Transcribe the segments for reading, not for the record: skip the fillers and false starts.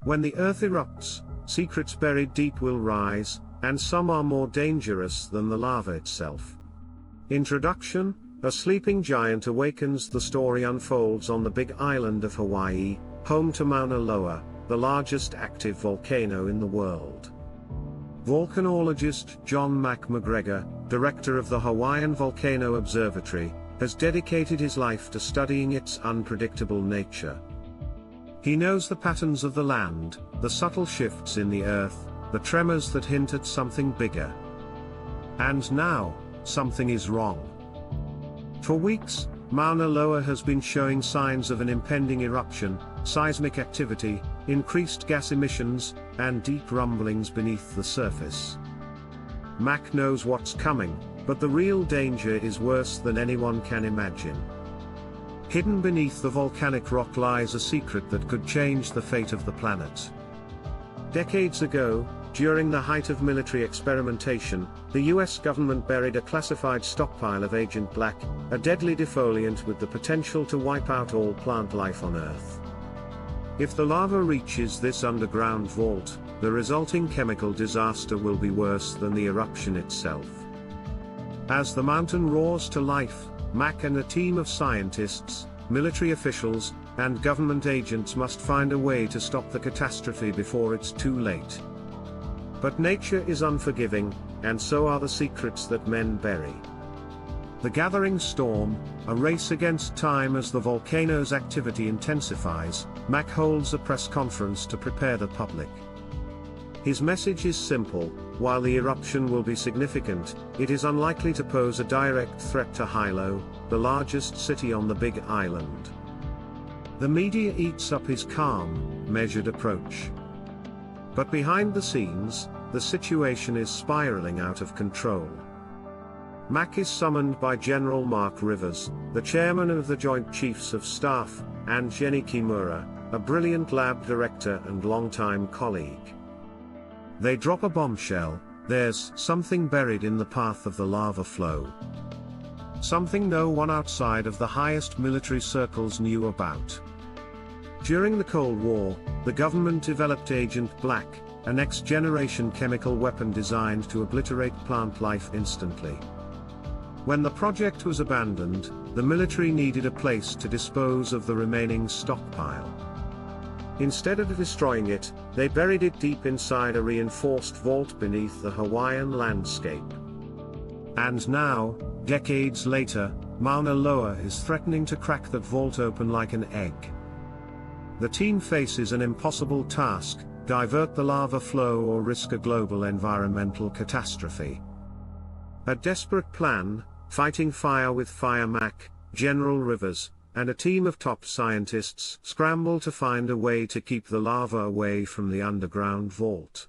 When the Earth erupts, secrets buried deep will rise, and some are more dangerous than the lava itself. Introduction: a sleeping giant awakens. The story unfolds on the big island of Hawaii, home to Mauna Loa, the largest active volcano in the world. Volcanologist John McGregor, director of the Hawaiian Volcano Observatory, has dedicated his life to studying its unpredictable nature. He knows the patterns of the land, the subtle shifts in the earth, the tremors that hint at something bigger. And now, something is wrong. For weeks, Mauna Loa has been showing signs of an impending eruption, seismic activity, increased gas emissions, and deep rumblings beneath the surface. Mac knows what's coming, but the real danger is worse than anyone can imagine. Hidden beneath the volcanic rock lies a secret that could change the fate of the planet. Decades ago, during the height of military experimentation, the US government buried a classified stockpile of Agent Black, a deadly defoliant with the potential to wipe out all plant life on Earth. If the lava reaches this underground vault, the resulting chemical disaster will be worse than the eruption itself. As the mountain roars to life, Mac and a team of scientists, military officials, and government agents must find a way to stop the catastrophe before it's too late. But nature is unforgiving, and so are the secrets that men bury. The gathering storm, a race against time as the volcano's activity intensifies, Mac holds a press conference to prepare the public. His message is simple: while the eruption will be significant, it is unlikely to pose a direct threat to Hilo, the largest city on the Big Island. The media eats up his calm, measured approach. But behind the scenes, the situation is spiraling out of control. Mac is summoned by General Mark Rivers, the chairman of the Joint Chiefs of Staff, and Jenny Kimura, a brilliant lab director and longtime colleague. They drop a bombshell: there's something buried in the path of the lava flow. Something no one outside of the highest military circles knew about. During the Cold War, the government developed Agent Black, a next-generation chemical weapon designed to obliterate plant life instantly. When the project was abandoned, the military needed a place to dispose of the remaining stockpile. Instead of destroying it, they buried it deep inside a reinforced vault beneath the Hawaiian landscape. And now, decades later, Mauna Loa is threatening to crack that vault open like an egg. The team faces an impossible task: divert the lava flow or risk a global environmental catastrophe. A desperate plan, fighting fire with fire. Mac, General Rivers, and a team of top scientists scramble to find a way to keep the lava away from the underground vault.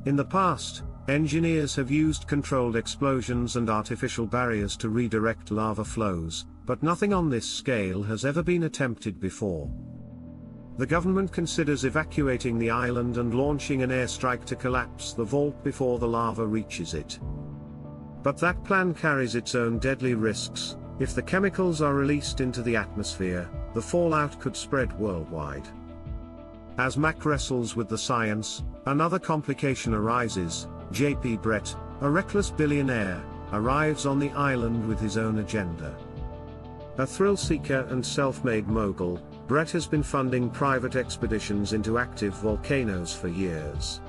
In the past, engineers have used controlled explosions and artificial barriers to redirect lava flows, but nothing on this scale has ever been attempted before. The government considers evacuating the island and launching an airstrike to collapse the vault before the lava reaches it. But that plan carries its own deadly risks. If the chemicals are released into the atmosphere, the fallout could spread worldwide. As Mac wrestles with the science, another complication arises. J.P. Brett, a reckless billionaire, arrives on the island with his own agenda. A thrill-seeker and self-made mogul, Brett has been funding private expeditions into active volcanoes for years.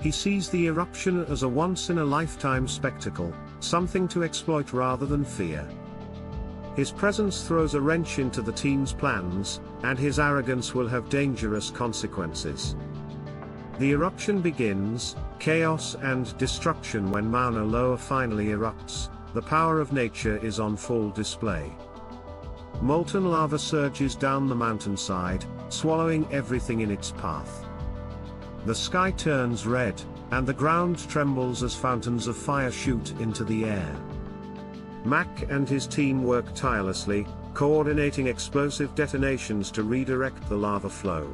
He sees the eruption as a once-in-a-lifetime spectacle, something to exploit rather than fear. His presence throws a wrench into the team's plans, and his arrogance will have dangerous consequences. The eruption begins, chaos and destruction. When Mauna Loa finally erupts, the power of nature is on full display. Molten lava surges down the mountainside, swallowing everything in its path. The sky turns red, and the ground trembles as fountains of fire shoot into the air. Mac and his team work tirelessly, coordinating explosive detonations to redirect the lava flow.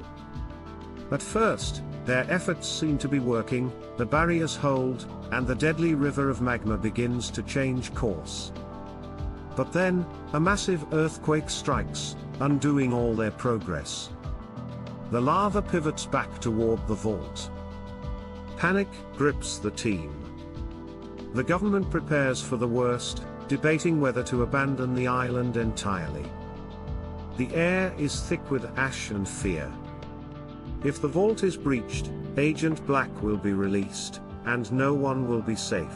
At first, their efforts seem to be working, the barriers hold, and the deadly river of magma begins to change course. But then, a massive earthquake strikes, undoing all their progress. The lava pivots back toward the vault. Panic grips the team. The government prepares for the worst, debating whether to abandon the island entirely. The air is thick with ash and fear. If the vault is breached, Agent Black will be released, and no one will be safe.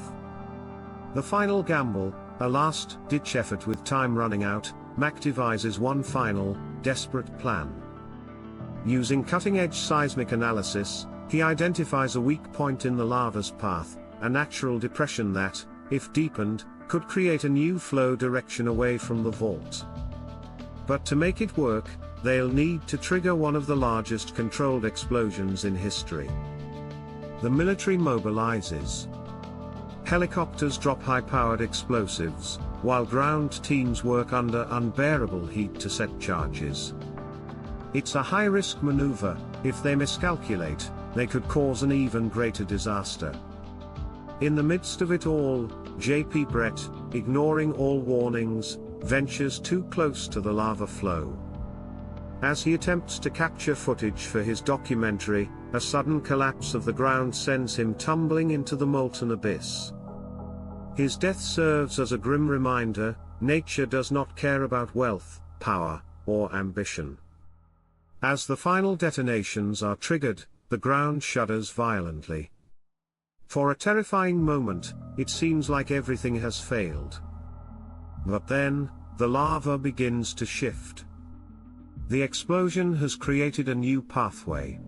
The final gamble, a last-ditch effort with time running out, Mac devises one final, desperate plan. Using cutting-edge seismic analysis, he identifies a weak point in the lava's path, a natural depression that, if deepened, could create a new flow direction away from the vault. But to make it work, they'll need to trigger one of the largest controlled explosions in history. The military mobilizes. Helicopters drop high-powered explosives, while ground teams work under unbearable heat to set charges. It's a high-risk maneuver. If they miscalculate, they could cause an even greater disaster. In the midst of it all, J.P. Brett, ignoring all warnings, ventures too close to the lava flow. As he attempts to capture footage for his documentary, a sudden collapse of the ground sends him tumbling into the molten abyss. His death serves as a grim reminder: nature does not care about wealth, power, or ambition. As the final detonations are triggered, the ground shudders violently. For a terrifying moment, it seems like everything has failed. But then, the lava begins to shift. The explosion has created a new pathway.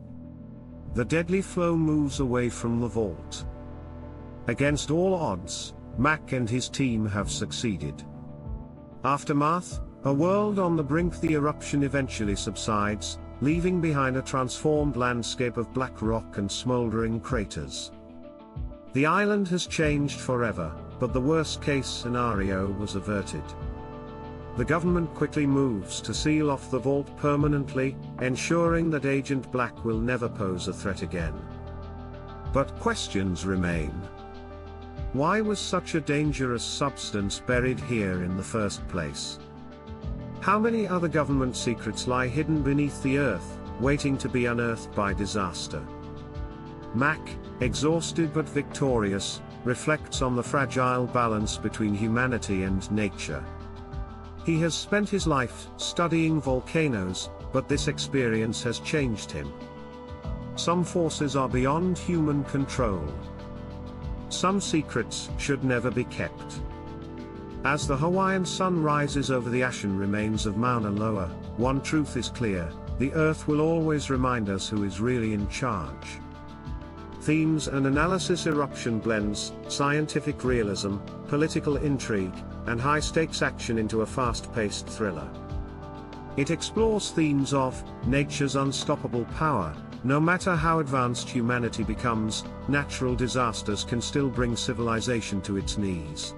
The deadly flow moves away from the vault. Against all odds, Mac and his team have succeeded. Aftermath: a world on the brink. The eruption eventually subsides, leaving behind a transformed landscape of black rock and smoldering craters. The island has changed forever, but the worst-case scenario was averted. The government quickly moves to seal off the vault permanently, ensuring that Agent Black will never pose a threat again. But questions remain. Why was such a dangerous substance buried here in the first place? How many other government secrets lie hidden beneath the earth, waiting to be unearthed by disaster? Mac, exhausted but victorious, reflects on the fragile balance between humanity and nature. He has spent his life studying volcanoes, but this experience has changed him. Some forces are beyond human control. Some secrets should never be kept. As the Hawaiian sun rises over the ashen remains of Mauna Loa, one truth is clear: the Earth will always remind us who is really in charge. Themes and analysis. Eruption blends scientific realism, political intrigue, and high-stakes action into a fast-paced thriller. It explores themes of nature's unstoppable power. No matter how advanced humanity becomes, natural disasters can still bring civilization to its knees.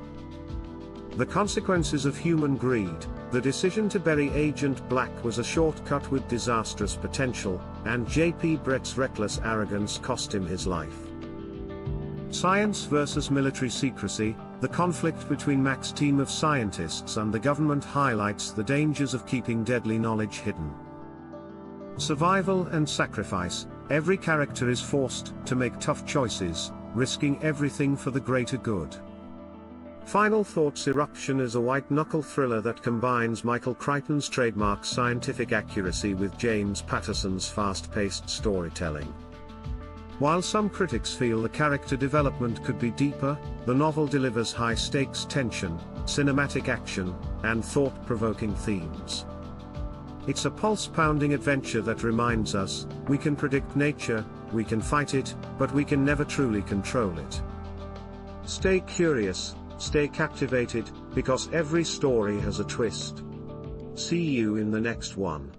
The consequences of human greed. The decision to bury Agent Black was a shortcut with disastrous potential, and J.P. Brett's reckless arrogance cost him his life. Science versus military secrecy. The conflict between Mac's team of scientists and the government highlights the dangers of keeping deadly knowledge hidden. Survival and sacrifice. Every character is forced to make tough choices, risking everything for the greater good. Final thoughts. Eruption is a white-knuckle thriller that combines Michael Crichton's trademark scientific accuracy with James Patterson's fast-paced storytelling. While some critics feel the character development could be deeper, the novel delivers high-stakes tension, cinematic action, and thought-provoking themes. It's a pulse-pounding adventure that reminds us, we can predict nature, we can fight it, but we can never truly control it. Stay curious, stay captivated, because every story has a twist. See you in the next one.